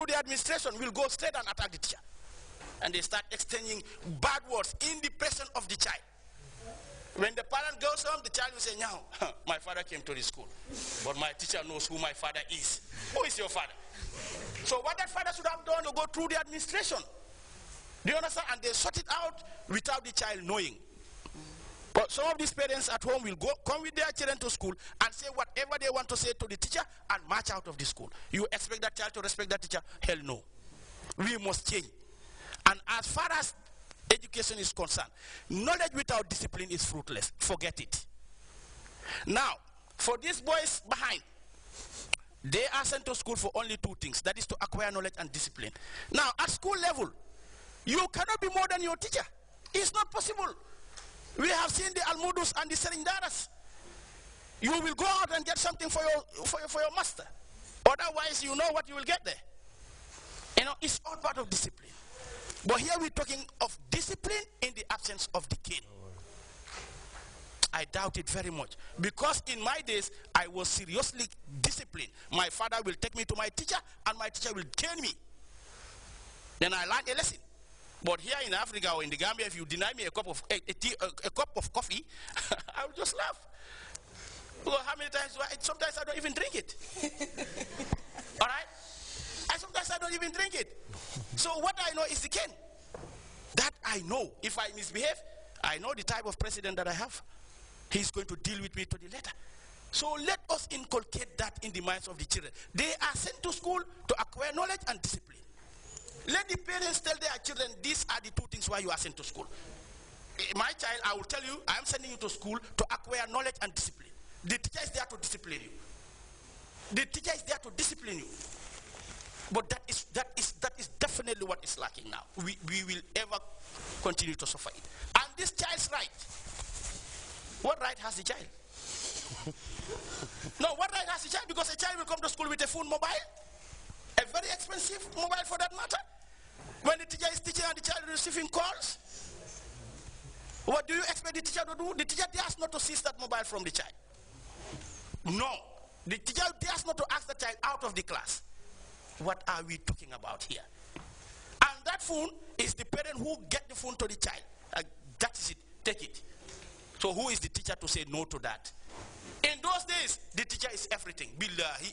the administration will go straight and attack the teacher. And they start exchanging bad words in the presence of the child. When the parent goes home, the child will say, now, my father came to the school, but my teacher knows who my father is. Who is your father? So what that father should have done to go through the administration. Do you understand? And they sort it out without the child knowing. But some of these parents at home will come with their children to school and say whatever they want to say to the teacher and march out of the school. You expect that child to respect that teacher? Hell no. We must change. And as far as education is concerned, knowledge without discipline is fruitless. Forget it. Now, for these boys behind, they are sent to school for only two things. That is to acquire knowledge and discipline. Now, at school level, you cannot be more than your teacher. It's not possible. We have seen the Almudus and the Serindaras. You will go out and get something for your master. Otherwise, you know what you will get there. You know, it's all part of discipline. But here we're talking of discipline in the absence of the kid. I doubt it very much. Because in my days, I was seriously disciplined. My father will take me to my teacher, and my teacher will cane me. Then I learned a lesson. But here in Africa or in the Gambia, if you deny me a cup of coffee, I will just laugh. Well, how many times sometimes I don't even drink it. All right? Sometimes I don't even drink it. So what I know is the cane. That I know. If I misbehave, I know the type of president that I have. He's going to deal with me to the letter. So let us inculcate that in the minds of the children. They are sent to school to acquire knowledge and discipline. Let the parents tell their children, these are the two things why you are sent to school. My child, I will tell you, I am sending you to school to acquire knowledge and discipline. The teacher is there to discipline you. The teacher is there to discipline you. But that is definitely what is lacking now. We will ever continue to suffer it. And this child's right. What right has the child? No, what right has the child? Because a child will come to school with a phone mobile. A very expensive mobile for that matter. When the teacher is teaching and the child is receiving calls. What do you expect the teacher to do? The teacher dares not to seize that mobile from the child. No. The teacher dares not to ask the child out of the class. What are we talking about here? And that phone is the parent who get the phone to the child. That is it. Take it. So who is the teacher to say no to that? In those days, the teacher is everything.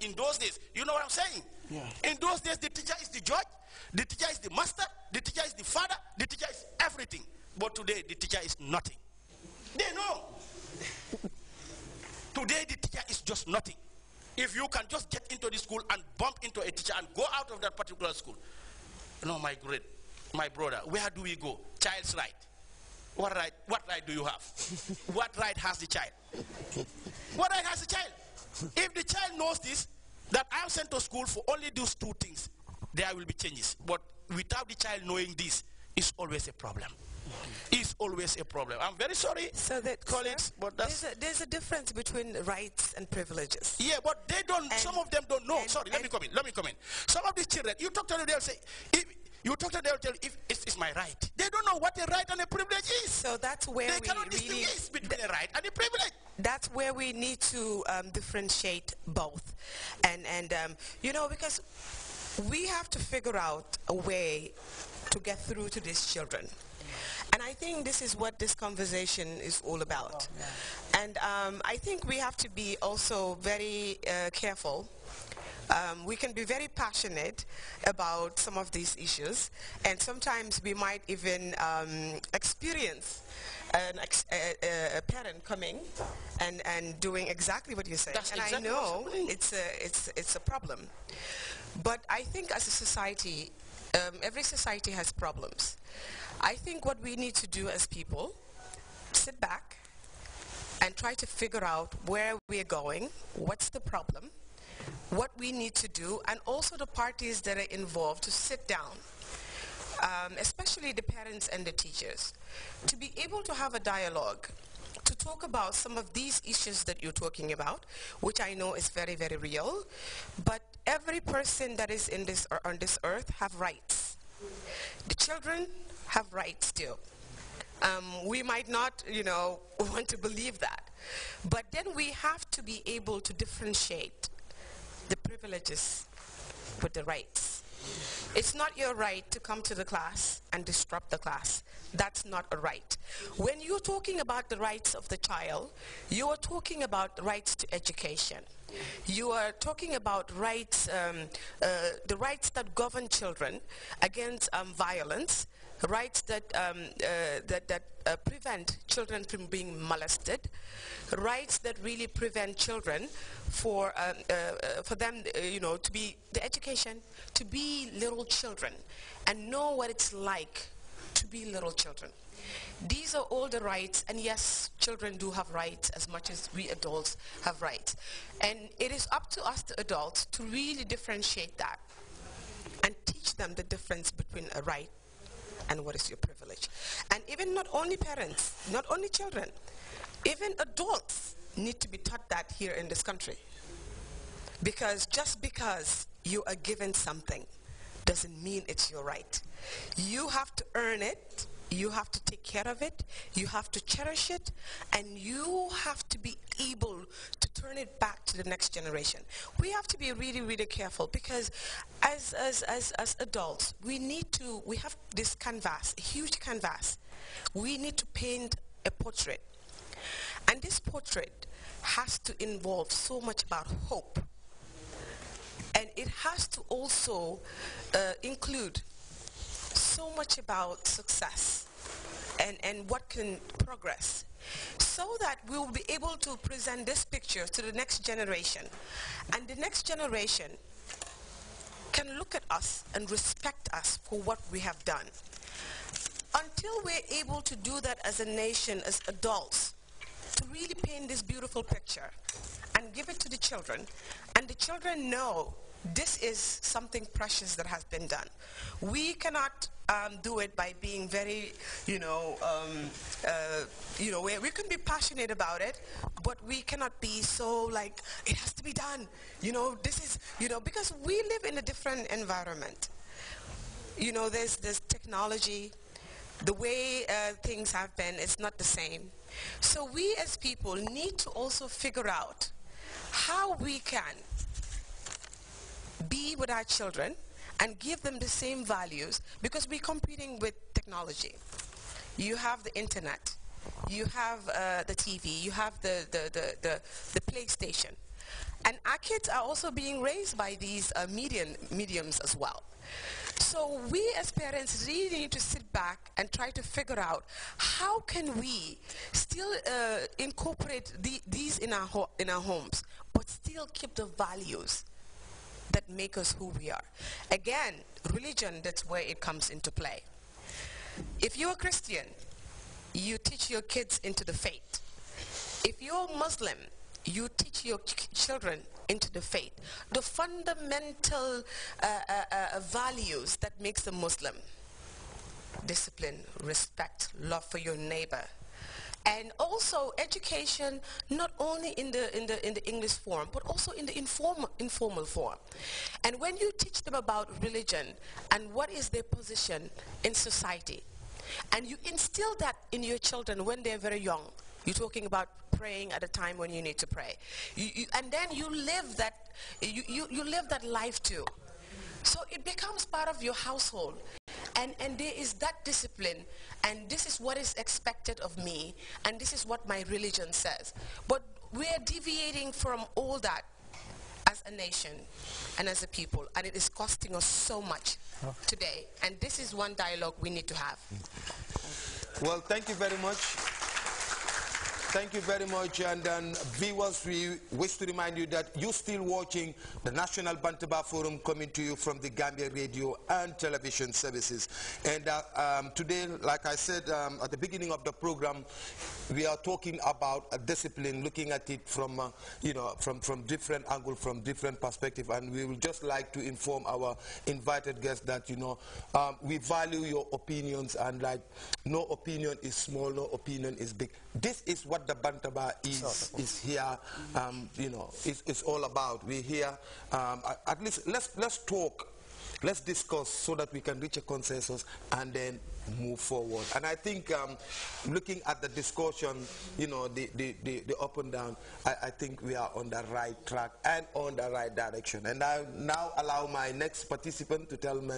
In those days, you know what I'm saying? Yeah. In those days, the teacher is the judge, the teacher is the master, the teacher is the father, the teacher is everything. But today, the teacher is nothing. They know. Today, the teacher is just nothing. If you can just get into the school and bump into a teacher and go out of that particular school. No, my brother, where do we go? Child's right. What right do you have? What right has the child? What right has the child? If the child knows this, that I am sent to school for only those two things, there will be changes. But without the child knowing this, it's always a problem. It's always a problem. I'm very sorry, so that, colleagues, but there's a difference between rights and privileges. Yeah, but they don't. Some of them don't know. Sorry, let me come in. Some of these children, you talk to them, they'll say, they'll tell you if it's my right. They don't know what a right and a privilege is. So that's where they cannot distinguish between a right and a privilege. That's where we need to differentiate both, and you know, because we have to figure out a way to get through to these children. And I think this is what this conversation is all about. Oh, yeah. And I think we have to be also very careful. We can be very passionate about some of these issues, and sometimes we might even experience a parent coming and doing exactly what you say. That's and exactly I know it's a problem. But I think as a society, every society has problems. I think what we need to do as people, sit back and try to figure out where we're going, what's the problem, what we need to do, and also the parties that are involved to sit down, especially the parents and the teachers, to be able to have a dialogue, to talk about some of these issues that you're talking about, which I know is very, very real, but every person that is on this earth have rights. The children have rights too. We might not, want to believe that. But then we have to be able to differentiate the privileges with the rights. It's not your right to come to the class and disrupt the class. That's not a right. When you're talking about the rights of the child, you are talking about rights to education. You are talking about rights, the rights that govern children against violence, rights that prevent children from being molested, rights that really prevent children for them, to be the education, to be little children and know what it's like to be little children. These are all the rights, and yes, children do have rights as much as we adults have rights. And it is up to us, the adults, to really differentiate that and teach them the difference between a right and what is your privilege. And even not only parents, not only children, even adults need to be taught that here in this country. Because just because you are given something doesn't mean it's your right. You have to earn it, you have to take care of it, you have to cherish it, and you have to be able to turn it back to the next generation. We have to be really, really careful, because as adults, we have this canvas, a huge canvas. We need to paint a portrait. And this portrait has to involve so much about hope. And it has to also include so much about success and what can progress, so that we will be able to present this picture to the next generation. And the next generation can look at us and respect us for what we have done. Until we're able to do that as a nation, as adults, to really paint this beautiful picture and give it to the children, and the children know this is something precious that has been done. We cannot do it by being very, we can be passionate about it, but we cannot be so like, it has to be done. This is, because we live in a different environment. There's technology. The way things have been, it's not the same. So we as people need to also figure out how we can be with our children and give them the same values, because we're competing with technology. You have the internet, you have the TV, you have the PlayStation. And our kids are also being raised by these mediums as well. So we as parents really need to sit back and try to figure out how can we still incorporate these in our homes, but still keep the values that make us who we are. Again, religion, that's where it comes into play. If you're a Christian, you teach your kids into the faith. If you're Muslim, you teach your children into the faith. The fundamental values that makes a Muslim: discipline, respect, love for your neighbor. And also education, not only in the English form, but also in the informal form. And when you teach them about religion and what is their position in society, and you instill that in your children when they're very young, you're talking about praying at a time when you need to pray, and then you live that you live that life too. So it becomes part of your household. And there is that discipline, and this is what is expected of me, and this is what my religion says. But we're deviating from all that as a nation and as a people, and it is costing us so much today. And this is one dialogue we need to have. Well, thank you very much. Thank you very much, and viewers, we wish to remind you that you're still watching the National Bantaba Forum coming to you from the Gambia Radio and Television Services. And today, like I said at the beginning of the program, we are talking about discipline, looking at it from, from different angles, from different perspectives, and we would just like to inform our invited guests that, we value your opinions, and like, no opinion is small, no opinion is big. This is what the Bantaba is here, it's all about. We're here, at least let's talk, let's discuss so that we can reach a consensus and then move forward. And I think looking at the discussion, the up and down, I think we are on the right track and on the right direction. And I now allow my next participant to tell me